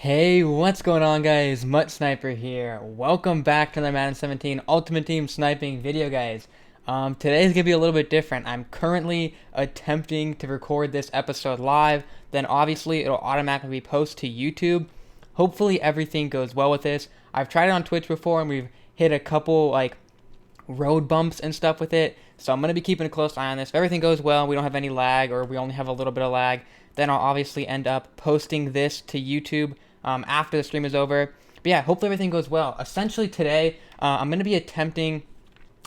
Hey, what's going on, guys? Mutt Sniper here. Welcome back to the Madden 17 Ultimate Team Sniping video, guys. Today's gonna be a little bit different. I'm currently attempting to record this episode live, then obviously it'll automatically be posted to YouTube. Hopefully everything goes well with this. I've tried it on Twitch before and we've hit a couple road bumps and stuff with it. So I'm going to be keeping a close eye on this. If everything goes well, we don't have any lag or we only have a little bit of lag, then I'll obviously end up posting this to YouTube after the stream is over. But yeah, hopefully everything goes well. Essentially today, I'm going to be attempting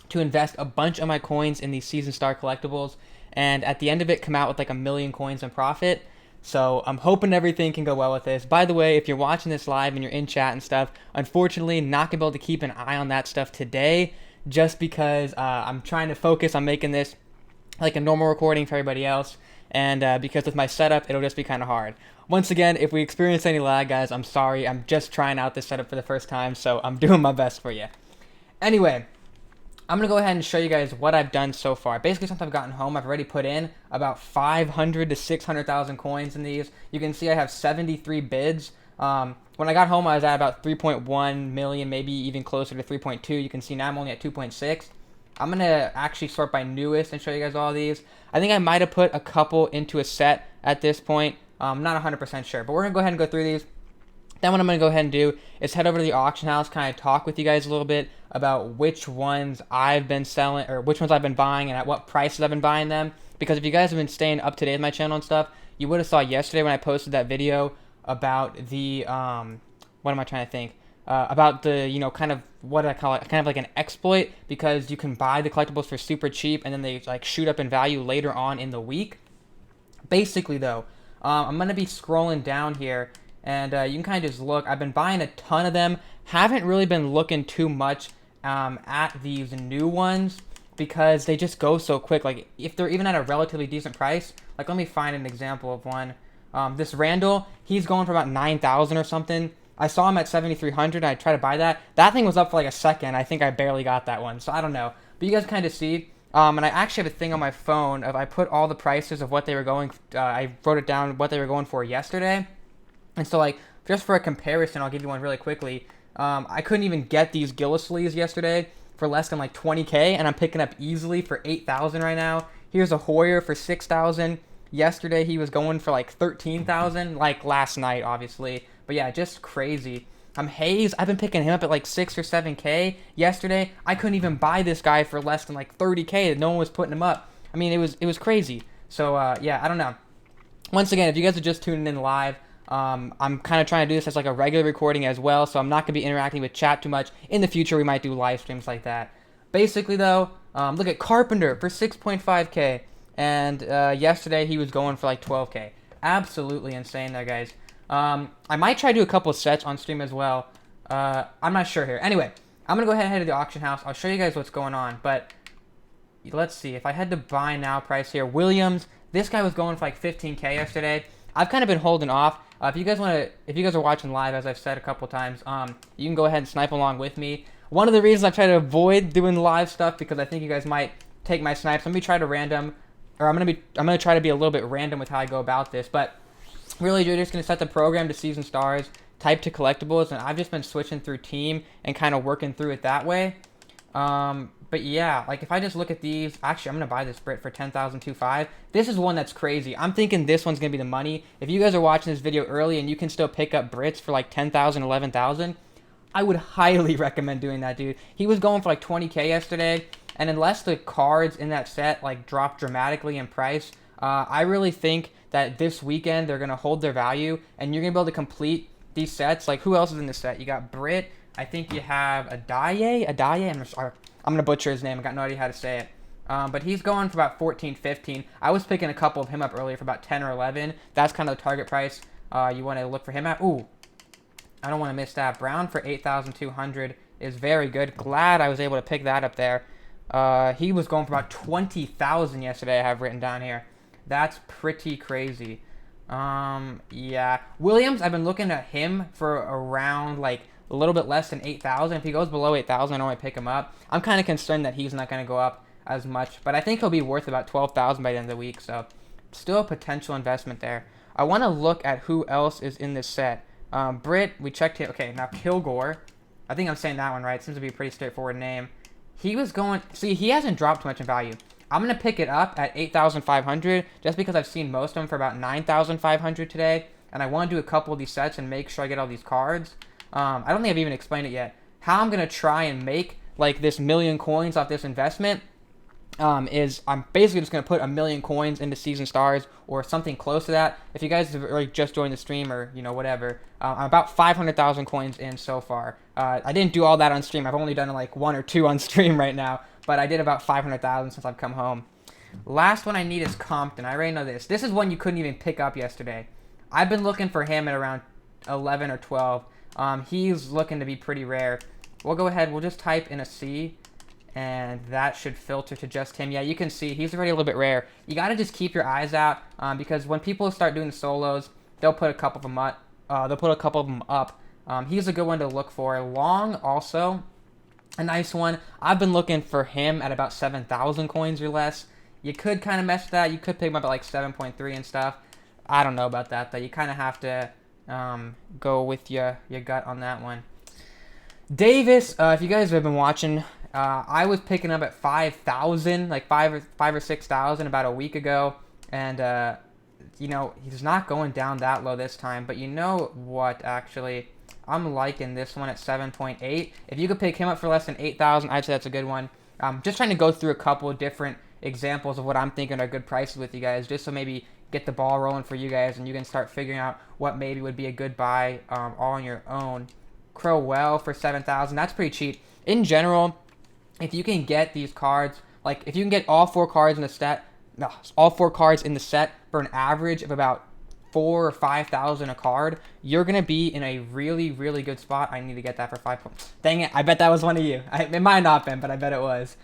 to invest a bunch of my coins in these Season Star collectibles, and at the end of it, come out with like 1,000,000 coins in profit. So I'm hoping everything can go well with this. By the way, if you're watching this live and you're in chat and stuff, unfortunately, not gonna be able to keep an eye on that stuff today, just because I'm trying to focus on making this like a normal recording for everybody else, and because with my setup, it'll just be kind of hard. Once again, if we experience any lag, guys, I'm sorry. I'm just trying out this setup for the first time, so I'm doing my best for you. Anyway, I'm going to go ahead and show you guys what I've done so far. Basically, since I've gotten home, I've already put in about 500 to 600,000 coins in these. You can see I have 73 bids. When I got home, I was at about 3.1 million, maybe even closer to 3.2. You can see now I'm only at 2.6. I'm going to actually sort by newest and show you guys all these. I think I might have put a couple into a set at this point. I'm not 100% sure, but we're going to go ahead and go through these. Then what I'm going to go ahead and do is head over to the auction house, kind of talk with you guys a little bit about which ones I've been selling, or which ones I've been buying and at what prices I've been buying them. Because if you guys have been staying up to date with my channel and stuff, you would have saw yesterday when I posted that video about the, what am I trying to think? About the, kind of what I call it, kind of like an exploit, because you can buy the collectibles for super cheap and then they like shoot up in value later on in the week. Basically though, I'm going to be scrolling down here, and you can kind of just look. I've been buying a ton of them. Haven't really been looking too much at these new ones because they just go so quick. Like, if they're even at a relatively decent price, like, let me find an example of one. This Randall, he's going for about 9,000 or something. I saw him at 7,300, and I tried to buy that. That thing was up for like a second. I think I barely got that one, so I don't know. But you guys kind of see. And I actually have a thing on my phone of I put all the prices of what they were going. I wrote it down what they were going for yesterday, and so like just for a comparison, I'll give you one really quickly. I couldn't even get these Gillislees yesterday for less than like 20K, and I'm picking up easily for 8,000 right now. Here's a Hoyer for 6,000. Yesterday he was going for like 13,000, like last night, obviously. But yeah, just crazy. Hayes, I've been picking him up at like 6 or 7K. Yesterday, I couldn't even buy this guy for less than like 30K. No one was putting him up. I mean, it was crazy. So yeah, I don't know. Once again, if you guys are just tuning in live, I'm kind of trying to do this as like a regular recording as well, so I'm not going to be interacting with chat too much. In the future, we might do live streams like that. Basically, though, look at Carpenter for 6.5K, and yesterday he was going for like 12K. Absolutely insane there, guys. I might try to do a couple sets on stream as well. I'm not sure here. Anyway, I'm going to go ahead and head to the auction house. I'll show you guys what's going on, but let's see. If I had to buy now price here, Williams, this guy was going for like 15K yesterday. I've kind of been holding off. If you guys are watching live, as I've said a couple times, you can go ahead and snipe along with me. One of the reasons I try to avoid doing live stuff because I think you guys might take my snipes. Let me try to random, or I'm gonna try to be a little bit random with how I go about this. But really, you're just gonna set the program to Season Stars, type to collectibles, and I've just been switching through team and kind of working through it that way. But yeah, like if I just look at these, actually I'm going to buy this Brit for 10,205. This is one that's crazy. I'm thinking this one's going to be the money. If you guys are watching this video early and you can still pick up Brits for like 10,000, 11,000, I would highly recommend doing that, dude. He was going for like 20K yesterday, and unless the cards in that set like drop dramatically in price, I really think that this weekend they're going to hold their value, and you're going to be able to complete these sets. Like, who else is in this set? You got Brit. I think you have Adaye. I'm going to butcher his name. I got no idea how to say it. But he's going for about 14, 15. I was picking a couple of him up earlier for about 10 or 11. That's kind of the target price you want to look for him at. Ooh, I don't want to miss that. Brown for 8,200 is very good. Glad I was able to pick that up there. He was going for about 20,000 yesterday, I have written down here. That's pretty crazy. Yeah. Williams, I've been looking at him for around like a little bit less than 8,000. If he goes below 8,000, I normally pick him up. I'm kind of concerned that he's not going to go up as much, but I think he'll be worth about 12,000 by the end of the week, so still a potential investment there. I want to look at who else is in this set. Brit, we checked him. Okay, now Kilgore. I think I'm saying that one right. Seems to be a pretty straightforward name. He was going... See, he hasn't dropped too much in value. I'm going to pick it up at 8,500 just because I've seen most of them for about 9,500 today. And I want to do a couple of these sets and make sure I get all these cards. I don't think I've even explained it yet. How I'm going to try and make like this million coins off this investment is I'm basically just going to put 1,000,000 coins into Season Stars or something close to that. If you guys have like just joined the stream or, you know, whatever, I'm about 500,000 coins in so far. I didn't do all that on stream. I've only done like 1 or 2 on stream right now, but I did about 500,000 since I've come home. Last one I need is Compton. I already know this. This is one you couldn't even pick up yesterday. I've been looking for him at around 11 or 12. He's looking to be pretty rare. We'll go ahead. We'll just type in a C, and that should filter to just him. Yeah, you can see he's already a little bit rare. You got to just keep your eyes out because when people start doing the solos, they'll put a couple of them up. He's a good one to look for. Long also, a nice one. I've been looking for him at about 7,000 coins or less. You could kind of mess with that. You could pick him up at like 7.3 and stuff. I don't know about that though. You kind of have to go with your gut on that one. Davis, if you guys have been watching, I was picking up at 5,000, like 5 or 6,000 about a week ago, and you know, he's not going down that low this time. But you know what? Actually, I'm liking this one at 7.8. If you could pick him up for less than 8,000, I'd say that's a good one. Just trying to go through a couple of different examples of what I'm thinking are good prices with you guys, just so maybe get the ball rolling for you guys, and you can start figuring out what maybe would be a good buy all on your own. Crowell for 7,000. That's pretty cheap. In general, if you can get these cards, like if you can get all 4 cards in the set, for an average of about 4,000 or 5,000 a card, you're gonna be in a really, really good spot. I need to get that for 5 points. Dang it! I bet that was one of you. It might not have been, but I bet it was.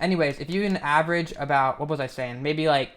Anyways, if you can average about, what was I saying? Maybe like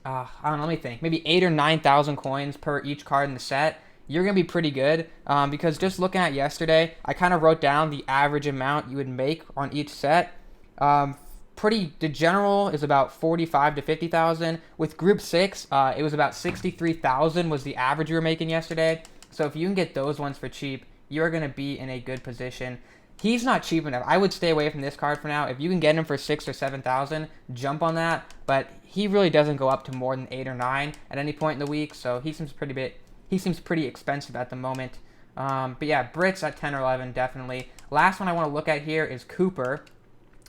I don't know, let me think. Maybe 8,000 or 9,000 coins per each card in the set. You're going to be pretty good because just looking at yesterday, I kind of wrote down the average amount you would make on each set. The general is about 45 to 50,000. With Group 6, it was about 63,000 was the average you were making yesterday. So if you can get those ones for cheap, you're going to be in a good position. He's not cheap enough. I would stay away from this card for now. If you can get him for 6,000 or 7,000, jump on that. But he really doesn't go up to more than 8 or 9 at any point in the week, so he seems pretty expensive at the moment. But yeah, Brits at 10 or 11, definitely. Last one I want to look at here is Cooper.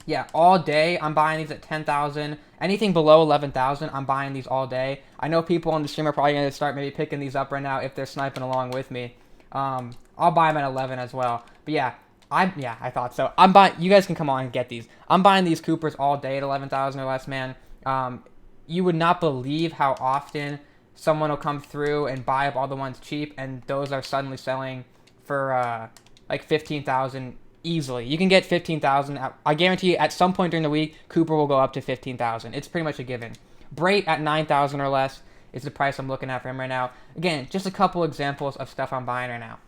Yeah, all day I'm buying these at 10,000. Anything below 11,000, I'm buying these all day. I know people on the stream are probably going to start maybe picking these up right now if they're sniping along with me. I'll buy them at 11 as well. But yeah, I thought so. I'm buying. You guys can come on and get these. I'm buying these Coopers all day at 11,000 or less, man. You would not believe how often someone will come through and buy up all the ones cheap, and those are suddenly selling for like 15,000 easily. You can get 15,000. I guarantee you, at some point during the week, Cooper will go up to 15,000. It's pretty much a given. Brait at 9,000 or less is the price I'm looking at for him right now. Again, just a couple examples of stuff I'm buying right now.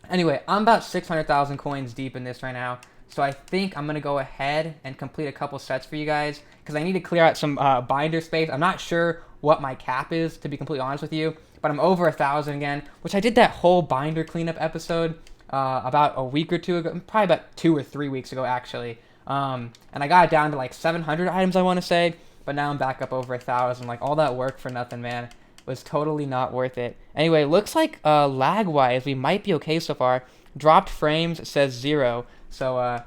Anyway, I'm about 600,000 coins deep in this right now, so I think I'm going to go ahead and complete a couple sets for you guys, because I need to clear out some binder space. I'm not sure what my cap is, to be completely honest with you, but I'm over 1,000 again, which I did that whole binder cleanup episode about a week or two ago, probably about 2 or 3 weeks ago, actually, and I got it down to like 700 items, I want to say, but now I'm back up over 1,000. Like, all that work for nothing, man. Was totally not worth it. Anyway, looks like lag-wise, we might be okay so far. Dropped frames says 0, so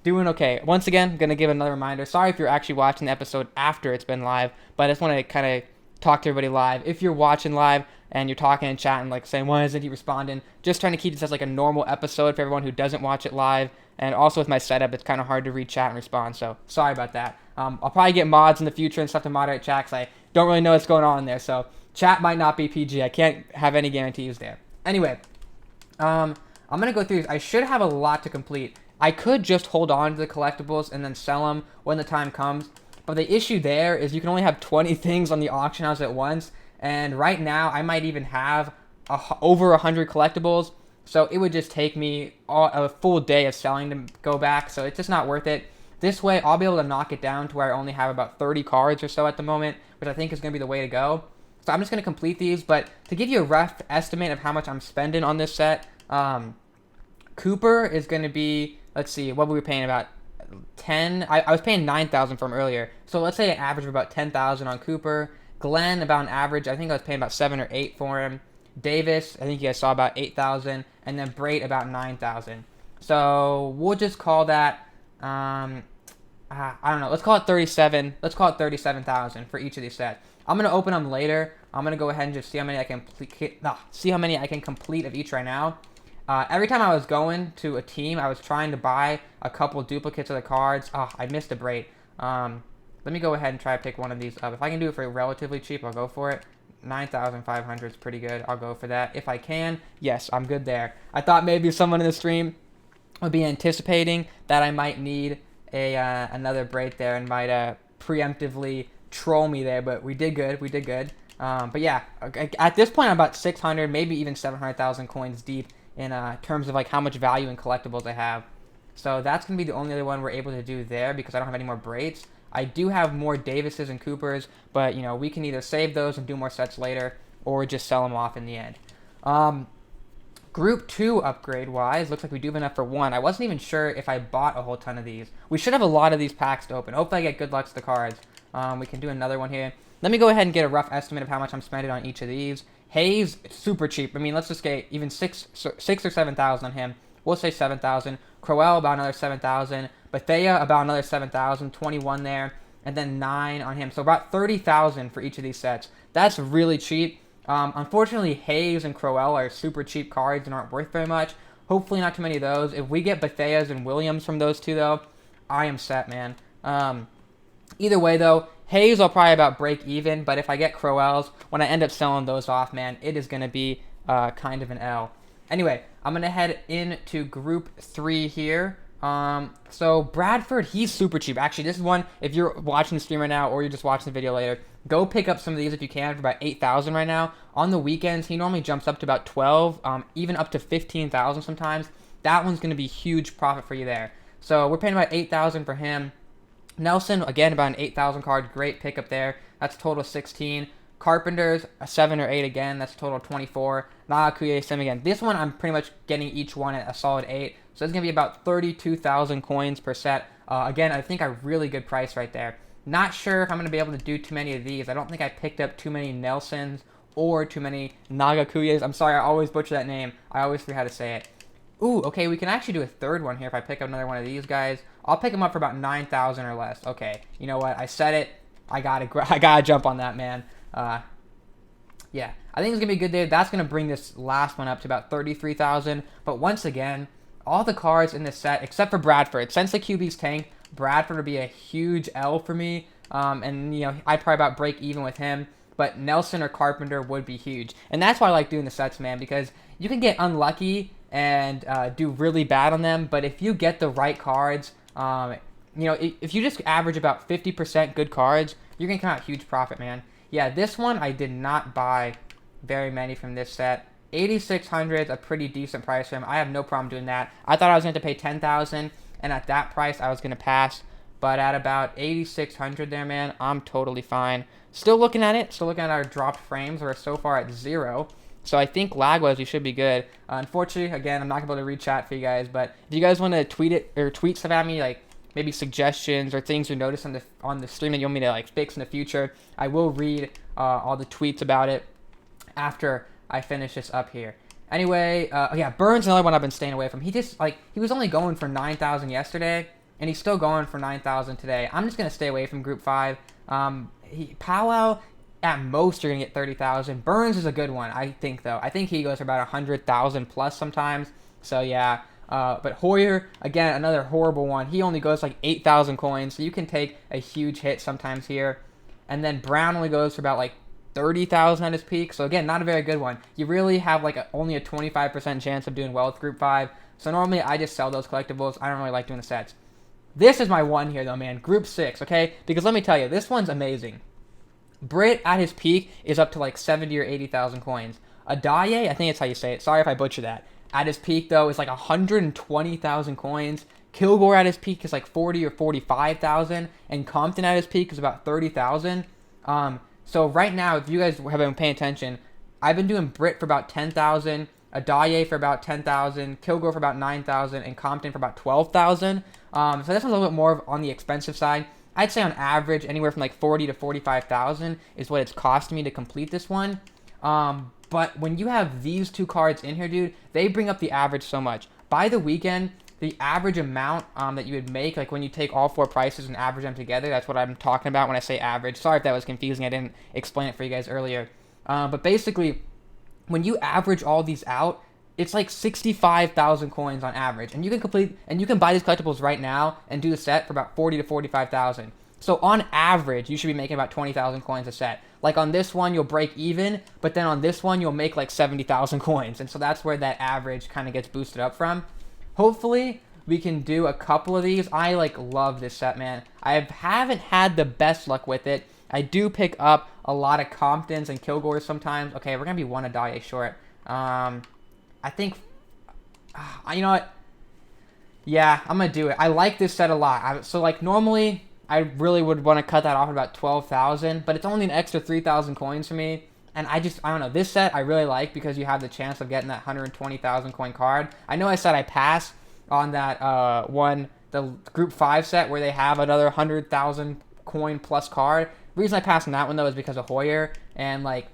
doing okay. Once again, I'm going to give another reminder. Sorry if you're actually watching the episode after it's been live, but I just want to kind of talk to everybody live. If you're watching live and you're talking and chatting, like saying, why isn't he responding? Just trying to keep this as like a normal episode for everyone who doesn't watch it live. And also with my setup, it's kind of hard to read chat and respond, so sorry about that. I'll probably get mods in the future and stuff to moderate chat, because I don't really know what's going on in there, so chat might not be PG. I can't have any guarantees there. Anyway, I'm going to go through these. I should have a lot to complete. I could just hold on to the collectibles and then sell them when the time comes. But the issue there is you can only have 20 things on the auction house at once. And right now, I might even have over 100 collectibles. So it would just take me a full day of selling to go back. So it's just not worth it. This way, I'll be able to knock it down to where I only have about 30 cards or so at the moment, which I think is going to be the way to go. So I'm just going to complete these, but to give you a rough estimate of how much I'm spending on this set, Cooper is going to be, let's see, what were we paying, about 10? I was paying 9,000 from earlier. So let's say an average of about 10,000 on Cooper. Glenn, about an average, I think I was paying about 7 or 8 for him. Davis, I think you guys saw about 8,000. And then Brait about 9,000. So we'll just call that, I don't know, let's call it 37. Let's call it 37,000 for each of these sets. I'm going to open them later. I'm going to go ahead and just see how many I can complete of each right now. Every time I was going to a team, I was trying to buy a couple duplicates of the cards. I missed a Brait. Let me go ahead and try to pick one of these up. If I can do it for relatively cheap, I'll go for it. 9,500 is pretty good. I'll go for that. If I can, yes, I'm good there. I thought maybe someone in the stream would be anticipating that I might need another Brait there and might preemptively troll me there, but we did good. We did good. But yeah, at this point, I'm about 600, maybe even 700,000 coins deep in terms of like how much value in collectibles I have. So that's going to be the only other one we're able to do there because I don't have any more Braits. I do have more Davises and Coopers, but, you know, we can either save those and do more sets later or just sell them off in the end. Group 2 upgrade-wise, looks like we do have enough for one. I wasn't even sure if I bought a whole ton of these. We should have a lot of these packs to open. Hopefully I get good luck to the cards. We can do another one here. Let me go ahead and get a rough estimate of how much I'm spending on each of these. Hayes, super cheap. I mean, let's just get even 6 or 7,000 on him. We'll say 7,000. Crowell, about another 7,000. Bethea, about another 7,000. 21 there. And then 9 on him. So about 30,000 for each of these sets. That's really cheap. Unfortunately, Hayes and Crowell are super cheap cards and aren't worth very much. Hopefully not too many of those. If we get Betheas and Williams from those two, though, I am set, man. Either way, though, Hayes will probably about break even. But if I get Crowell's, when I end up selling those off, man, it is going to be kind of an L. Anyway, I'm going to head into Group 3 here. So Bradford, he's super cheap. Actually, this is one, if you're watching the stream right now or you're just watching the video later, go pick up some of these if you can for about 8,000 right now. On the weekends, he normally jumps up to about 12, even up to 15,000 sometimes. That one's going to be huge profit for you there. So we're paying about 8,000 for him. Nelson, again, about an 8,000 card. Great pickup there. That's a total of 16. Carpenter's, a 7 or 8 again. That's a total of 24. Nagakuye, same again. This one, I'm pretty much getting each one at a solid 8. So it's going to be about 32,000 coins per set. Again, I think a really good price right there. Not sure if I'm going to be able to do too many of these. I don't think I picked up too many Nelsons or too many Nagakuyes. I'm sorry, I always butcher that name. I always forget how to say it. Ooh, okay, we can actually do a third one here if I pick up another one of these guys. I'll pick them up for about 9,000 or less. Okay, you know what? I said it. I gotta jump on that, man. Yeah, I think it's going to be good there. That's going to bring this last one up to about 33,000. But once again, all the cards in this set, except for Bradford, since the QB's tanked, Bradford would be a huge L for me. And, you know, I'd probably about break even with him. But Nelson or Carpenter would be huge. And that's why I like doing the sets, man, because you can get unlucky and do really bad on them. But if you get the right cards, you know, if you just average about 50% good cards, you're going to come out huge profit, man. Yeah, this one, I did not buy very many from this set. 8,600 is a pretty decent price for him. I have no problem doing that. I thought I was going to pay 10,000, and at that price, I was going to pass. But at about 8,600 there, man, I'm totally fine. Still looking at it. Still looking at our dropped frames. We're so far at 0. So I think lag-wise, we should be good. Unfortunately, again, I'm not going to be able to re-chat for you guys. But if you guys want to tweet it or tweet stuff at me, like maybe suggestions or things you notice on the stream that you want me to like fix in the future, I will read all the tweets about it after I finish this up here. Anyway, yeah, Burns, another one I've been staying away from. He just, like, he was only going for 9,000 yesterday, and he's still going for 9,000 today. I'm just going to stay away from Group 5. Powell, at most, you're going to get 30,000. Burns is a good one, I think, though. I think he goes for about 100,000 plus sometimes. So, yeah. But Hoyer, again, another horrible one. He only goes like 8,000 coins, so you can take a huge hit sometimes here. And then Brown only goes for about like 30,000 at his peak. So again, not a very good one. You really have like only a 25% chance of doing well with Group 5. So normally I just sell those collectibles. I don't really like doing the sets. This is my one here though, man. Group 6, okay? Because let me tell you, this one's amazing. Brit at his peak is up to like 70 or 80,000 coins. Adaye, I think that's how you say it. Sorry if I butcher that. At his peak though is like 120,000 coins. Kilgore at his peak is like 40 or 45,000. And Compton at his peak is about 30,000. So right now, if you guys have been paying attention, I've been doing Brit for about 10,000, Adaye for about 10,000, Kilgore for about 9,000, and Compton for about 12,000. So this one's a little bit more on the expensive side. I'd say on average, anywhere from like 40 to 45,000 is what it's costing me to complete this one. But when you have these two cards in here, dude, they bring up the average so much. By the weekend, the average amount that you would make, like when you take all four prices and average them together, that's what I'm talking about when I say average. Sorry if that was confusing. I didn't explain it for you guys earlier. But basically, when you average all these out, it's like 65,000 coins on average, and you can buy these collectibles right now and do the set for about 40 to 45,000. So on average, you should be making about 20,000 coins a set. Like on this one, you'll break even, but then on this one, you'll make like 70,000 coins, and so that's where that average kind of gets boosted up from. Hopefully, we can do a couple of these. I like love this set, man. I haven't had the best luck with it. I do pick up a lot of Comptons and Kilgores sometimes. Okay, we're gonna be one Adaye short. I think, you know what? Yeah, I'm gonna do it. I like this set a lot. So like normally, I really would want to cut that off at about 12,000, but it's only an extra 3,000 coins for me. And I don't know. This set I really like because you have the chance of getting that 120,000 coin card. I know I said I pass on that the Group 5 set where they have another 100,000 coin plus card. The reason I passed on that one though is because of Hoyer, and like,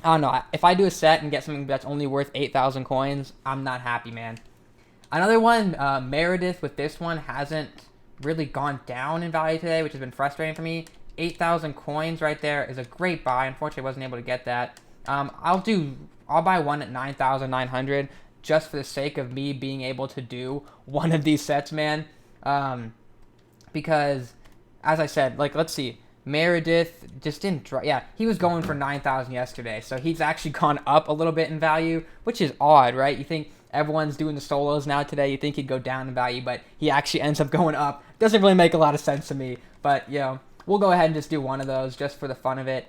I don't know. If I do a set and get something that's only worth 8,000 coins, I'm not happy, man. Another one, Meredith with this one hasn't really gone down in value today, which has been frustrating for me. 8,000 coins right there is a great buy. Unfortunately, I wasn't able to get that. I'll buy one at 9,900 just for the sake of me being able to do one of these sets, man. Because, as I said, like, let's see. Meredith just didn't drop. Yeah, he was going for 9,000 yesterday, so he's actually gone up a little bit in value, which is odd, right? You think everyone's doing the solos now today. You think he'd go down in value, but he actually ends up going up. Doesn't really make a lot of sense to me, but, you know, we'll go ahead and just do one of those just for the fun of it.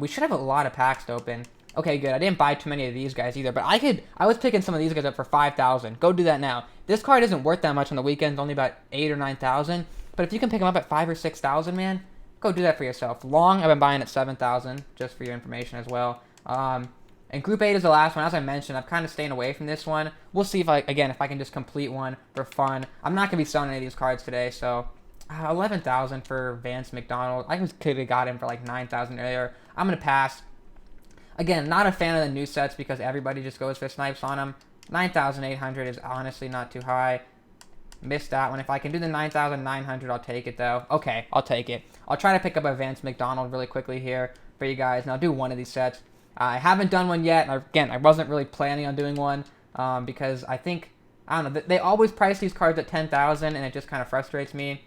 We should have a lot of packs to open. Okay, good. I didn't buy too many of these guys either, but I was picking some of these guys up for 5,000. Go do that now. This card isn't worth that much on the weekends, only about 8 or 9,000. But if you can pick them up at 5 or 6,000, man, go do that for yourself. Long, I've been buying at 7,000, just for your information as well. And Group 8 is the last one. As I mentioned, I'm kind of staying away from this one. We'll see if I can just complete one for fun. I'm not going to be selling any of these cards today, so 11,000 for Vance McDonald. I could have got him for like 9,000 earlier. I'm going to pass. Again, not a fan of the new sets because everybody just goes for snipes on them. 9,800 is honestly not too high. Missed that one. If I can do the 9,900, I'll take it, though. Okay, I'll take it. I'll try to pick up a Vance McDonald really quickly here for you guys, and I'll do one of these sets. I haven't done one yet. And again, I wasn't really planning on doing one because I don't know, they always price these cards at 10,000, and it just kind of frustrates me.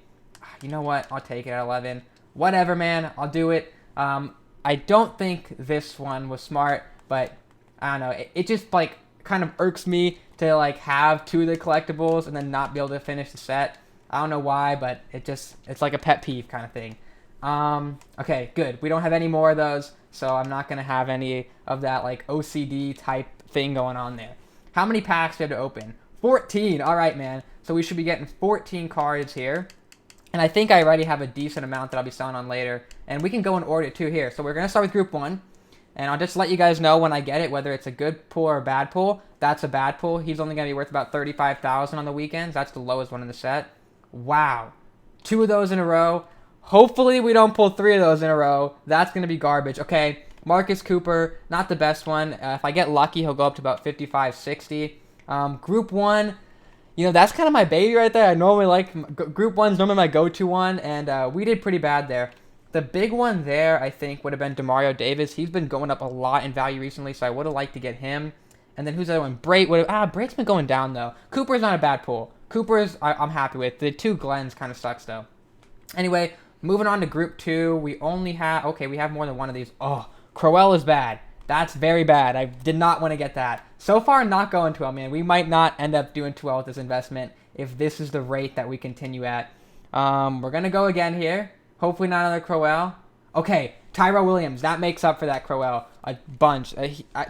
You know what? I'll take it at 11. Whatever, man. I'll do it. I don't think this one was smart, but I don't know. It just like kind of irks me to like have two of the collectibles and then not be able to finish the set. I don't know why, but it's like a pet peeve kind of thing. Okay, good. We don't have any more of those, so I'm not going to have any of that like OCD type thing going on there. How many packs do you have to open? 14. All right, man. So we should be getting 14 cards here. And I think I already have a decent amount that I'll be selling on later. And we can go in order too here. So we're going to start with Group 1. And I'll just let you guys know when I get it, whether it's a good pull or a bad pull. That's a bad pull. He's only going to be worth about 35,000 on the weekends. That's the lowest one in the set. Wow. 2 of those in a row. Hopefully we don't pull 3 of those in a row. That's going to be garbage. Okay, Marcus Cooper, not the best one. If I get lucky, he'll go up to about 55, 60. Group 1, you know, that's kind of my baby right there. I normally like, Group 1's normally my go-to one, and we did pretty bad there. The big one there, I think, would have been Demario Davis. He's been going up a lot in value recently, so I would have liked to get him. And then who's the other one? Brait would have... Brait's been going down, though. Cooper's not a bad pull. Cooper's, I'm happy with. The 2 Glens kind of sucks, though. Anyway, moving on to Group 2. We only have... Okay, we have more than one of these. Oh, Crowell is bad. That's very bad. I did not want to get that. So far, not going too well, man. We might not end up doing too well with this investment if this is the rate that we continue at. We're going to go again here. Hopefully not another Crowell. Okay, Tyrell Williams. That makes up for that Crowell a bunch.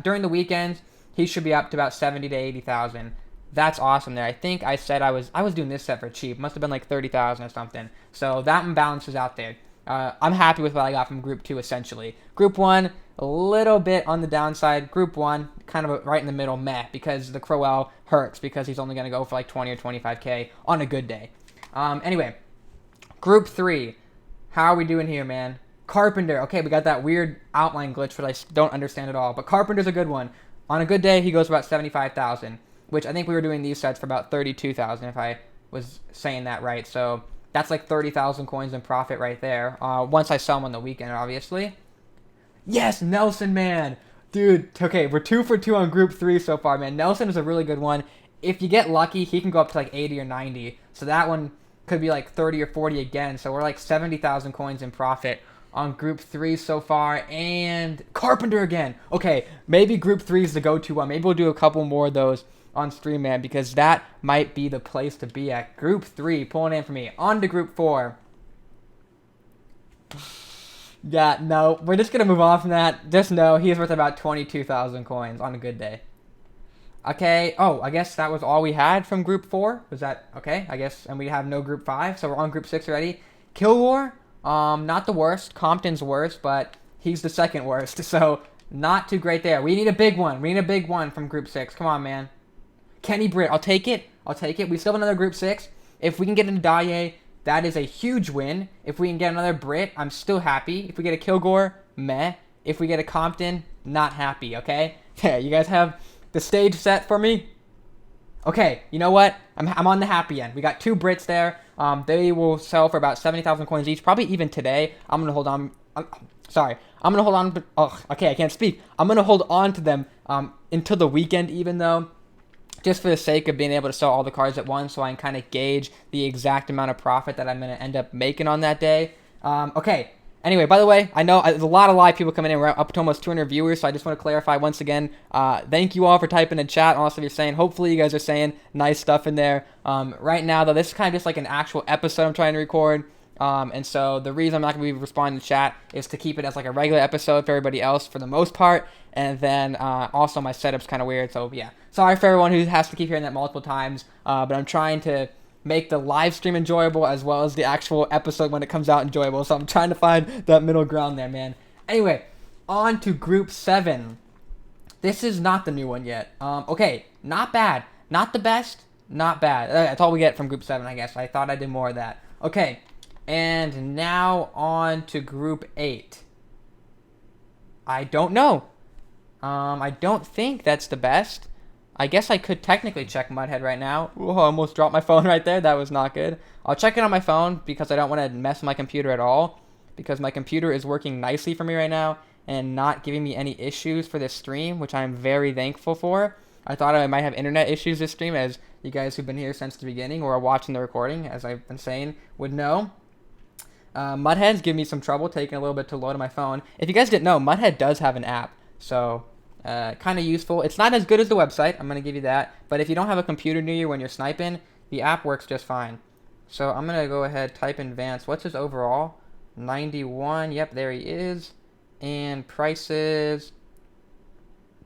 During the weekends, he should be up to about 70 to 80,000. That's awesome there. I think I said I was doing this set for cheap. Must have been like 30,000 or something. So that one balances out there. I'm happy with what I got from Group 2, essentially. Group 1, a little bit on the downside. Group 1, kind of right in the middle, meh, because the Crowell hurts because he's only going to go for like 20 or 25k on a good day. Anyway, Group 3, how are we doing here, man? Carpenter, okay, we got that weird outline glitch that I don't understand at all, but Carpenter's a good one. On a good day, he goes for about 75,000, which I think we were doing these sets for about 32,000 if I was saying that right. So that's like 30,000 coins in profit right there. Once I sell them on the weekend, obviously. Yes, Nelson, man. Dude, okay, we're 2 for 2 on Group 3 so far, man. Nelson is a really good one. If you get lucky, he can go up to like 80 or 90. So that one could be like 30 or 40 again. So we're like 70,000 coins in profit on Group 3 so far. And Carpenter again. Okay, maybe Group 3 is the go-to one. Maybe we'll do a couple more of those on stream, man, because that might be the place to be at. Group 3, pulling in for me. On to Group 4. Yeah, no, we're just going to move on from that. Just know he's worth about 22,000 coins on a good day. Okay, oh, I guess that was all we had from Group 4. Was that, okay, I guess, and we have no Group 5, so we're on Group 6 already. Kill War, not the worst. Compton's worst, but he's the second worst, so not too great there. We need a big one. We need a big one from Group 6. Come on, man. Kenny Britt, I'll take it. I'll take it. We still have another Group 6. If we can get into Dye, that is a huge win. If we can get another Brit, I'm still happy. If we get a Kilgore, meh. If we get a Compton, not happy, okay? Yeah, you guys have the stage set for me? Okay, you know what? I'm on the happy end. We got 2 Brits there. They will sell for about 70,000 coins each, probably even today. I'm going to hold on. Sorry. I'm going to hold on. Okay, I can't speak. I'm going to hold on to them until the weekend, even though, just for the sake of being able to sell all the cards at once, so I can kind of gauge the exact amount of profit that I'm going to end up making on that day. Okay, anyway, by the way, I know there's a lot of live people coming in. We're up to almost 200 viewers, so I just want to clarify once again, thank you all for typing in chat. Also, you're saying, hopefully you guys are saying nice stuff in there. Right now, though, this is kind of just like an actual episode I'm trying to record. And so the reason I'm not going to be responding to chat is to keep it as like a regular episode for everybody else for the most part. And then also my setup's kind of weird. So yeah, sorry for everyone who has to keep hearing that multiple times. But I'm trying to make the live stream enjoyable as well as the actual episode when it comes out enjoyable. So I'm trying to find that middle ground there, man. Anyway, on to Group 7. This is not the new one yet. Okay, not bad. Not the best. Not bad. That's all we get from Group 7, I guess. I thought I did more of that. Okay. And now on to Group 8. I don't know. I don't think that's the best. I guess I could technically check Mudhead right now. Ooh, I almost dropped my phone right there. That was not good. I'll check it on my phone because I don't want to mess my computer at all. Because my computer is working nicely for me right now and not giving me any issues for this stream, which I'm very thankful for. I thought I might have internet issues this stream, as you guys who've been here since the beginning or are watching the recording, as I've been saying, would know. Mudhead's giving me some trouble, taking a little bit to load on my phone. If you guys didn't know, Mudhead does have an app, so kind of useful. It's not as good as the website, I'm going to give you that, but if you don't have a computer near you when you're sniping, the app works just fine. So I'm going to go ahead, type in Vance. What's his overall? 91, yep, there he is. And prices,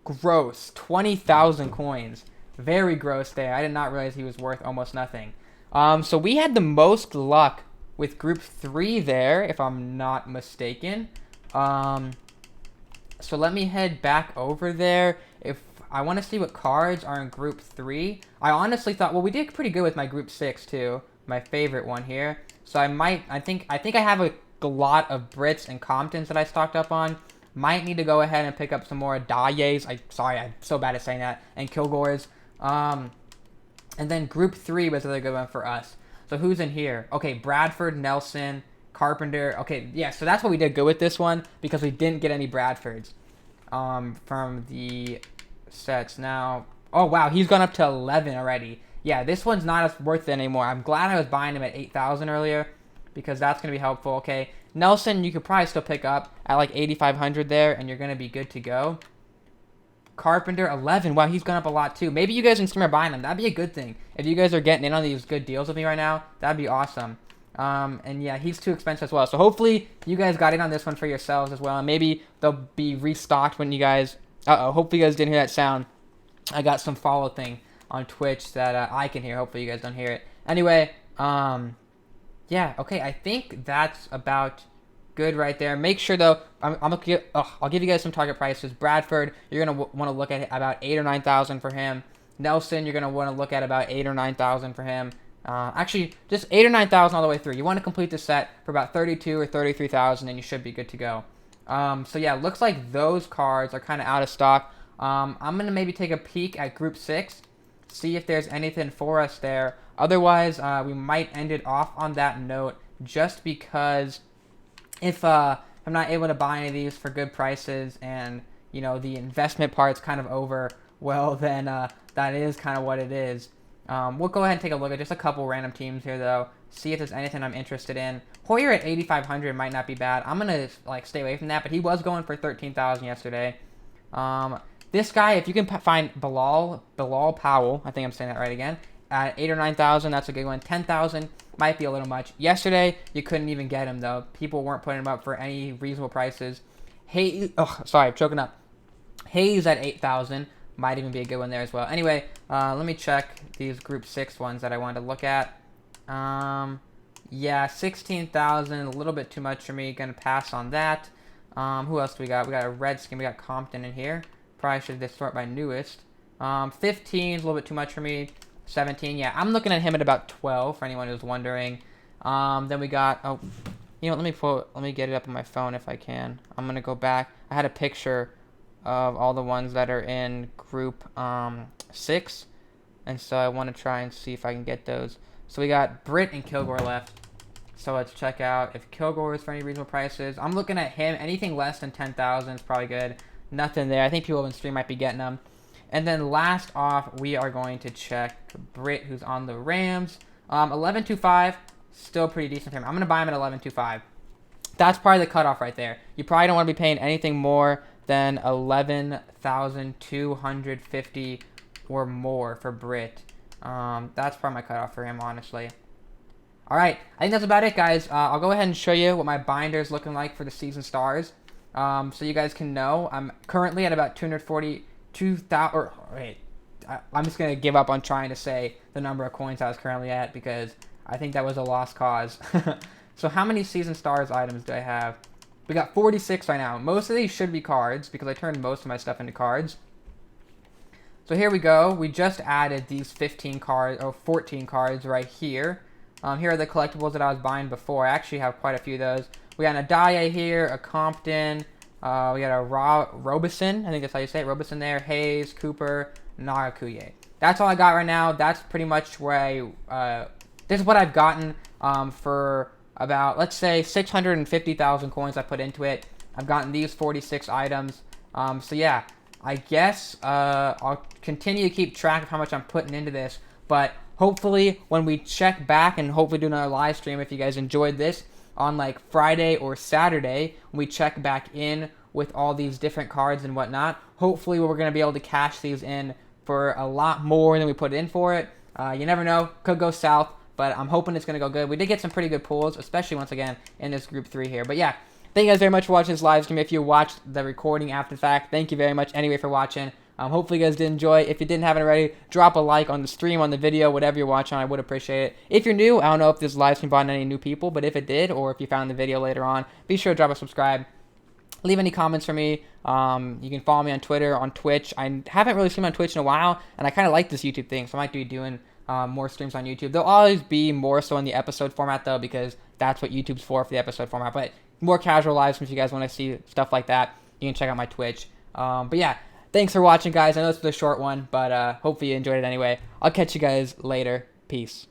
gross, 20,000 coins. Very gross there. I did not realize he was worth almost nothing. So we had the most luck with Group 3 there, if I'm not mistaken. So let me head back over there. If I want to see what cards are in Group 3. I honestly thought, well, we did pretty good with my Group 6 too. My favorite one here. So I think I have a lot of Brits and Comptons that I stocked up on. Might need to go ahead and pick up some more Dayes. Sorry, I'm so bad at saying that. And Kilgores. And then Group 3 was another good one for us. So who's in here? Okay, Bradford, Nelson, Carpenter. Okay, yeah, so that's what we did good with this one because we didn't get any Bradfords from the sets. Now, oh, wow, he's gone up to 11 already. Yeah, this one's not as worth it anymore. I'm glad I was buying him at 8,000 earlier because that's going to be helpful. Okay, Nelson, you could probably still pick up at like 8,500 there, and you're going to be good to go. Carpenter, 11. Wow, he's gone up a lot too. Maybe you guys in stream are buying them. That'd be a good thing. If you guys are getting in on these good deals with me right now, that'd be awesome. And yeah, he's too expensive as well. So hopefully you guys got in on this one for yourselves as well. And maybe they'll be restocked when you guys... hopefully you guys didn't hear that sound. I got some follow thing on Twitch that I can hear. Hopefully you guys don't hear it. Anyway, yeah, okay, I think that's about good right there. Make sure though, I'll give you guys some target prices. Bradford, you're gonna want to look at about 8 or 9,000 for him. Nelson, you're gonna want to look at about 8 or 9,000 for him. Actually, just 8 or 9,000 all the way through. You want to complete the set for about 32 or 33,000, and you should be good to go. So yeah, looks like those cards are kind of out of stock. I'm gonna maybe take a peek at Group 6, see if there's anything for us there. Otherwise, we might end it off on that note, just because if I'm not able to buy any of these for good prices, and you know the investment part's kind of over, well then that is kind of what it is. We'll go ahead and take a look at just a couple random teams here though, see if there's anything I'm interested in. Hoyer at 8,500 might not be bad. I'm gonna like stay away from that, but he was going for 13,000 yesterday. This guy, if you can find Bilal Powell, I think I'm saying that right again, at 8 or 9,000, that's a good one. 10,000 might be a little much. Yesterday, you couldn't even get him though. People weren't putting him up for any reasonable prices. Hayes, sorry, I'm choking up. Hayes at 8,000 might even be a good one there as well. Anyway, let me check these Group 6 ones that I wanted to look at. Yeah, 16,000, a little bit too much for me. Gonna pass on that. Who else do we got? We got a Redskin. We got Compton in here. Probably should sort by newest. 15 is a little bit too much for me. 17, yeah, I'm looking at him at about 12 for anyone who's wondering. Then we got, oh, you know, let me get it up on my phone if I can. I'm gonna go back. I had a picture of all the ones that are in Group 6, and so I want to try and see if I can get those. So we got Britt and Kilgore left. So let's check out if Kilgore is for any reasonable prices. I'm looking at him. Anything less than 10,000 is probably good. Nothing there. I think people in stream might be getting them. And then last off, we are going to check Britt, who's on the Rams. 11.25, still pretty decent for him. I'm going to buy him at 11.25. That's probably the cutoff right there. You probably don't want to be paying anything more than 11,250 or more for Britt. That's probably my cutoff for him, honestly. All right, I think that's about it, guys. I'll go ahead and show you what my binder is looking like for the season stars, so you guys can know. I'm currently at about 242,000. Wait, I'm just gonna give up on trying to say the number of coins I was currently at because I think that was a lost cause. So how many season stars items do I have? We got 46 right now. Most of these should be cards because I turned most of my stuff into cards. So here we go. We just added these 15 cards or 14 cards right here. Here are the collectibles that I was buying before. I actually have quite a few of those. We got an Adaye here, a Compton. We got a Robeson. I think that's how you say it. Robeson there. Hayes, Cooper, Nagakuye. That's all I got right now. That's pretty much where this is what I've gotten for about, let's say, 650,000 coins I put into it. I've gotten these 46 items. So yeah, I guess I'll continue to keep track of how much I'm putting into this. But hopefully when we check back and hopefully do another live stream, if you guys enjoyed this, on like Friday or Saturday, when we check back in with all these different cards and whatnot, hopefully we're going to be able to cash these in for a lot more than we put in for it. You never know, could go south, but I'm hoping it's going to go good. We did get some pretty good pulls, especially once again in this Group 3 here. But yeah, thank you guys very much for watching this live stream. If you watched the recording after the fact, thank you very much anyway for watching. Hopefully you guys did enjoy. If you didn't have it already, drop a like on the stream, on the video, whatever you're watching. I would appreciate it. If you're new, I don't know if this live stream brought any new people, but if it did, or if you found the video later on, be sure to drop a subscribe. Leave any comments for me. You can follow me on Twitter, on Twitch. I haven't really streamed on Twitch in a while, and I kind of like this YouTube thing, so I might be doing more streams on YouTube. They'll always be more so in the episode format, though, because that's what YouTube's for the episode format. But more casual live streams, if you guys want to see stuff like that, you can check out my Twitch. But yeah, thanks for watching, guys. I know this was a short one, but hopefully you enjoyed it anyway. I'll catch you guys later. Peace.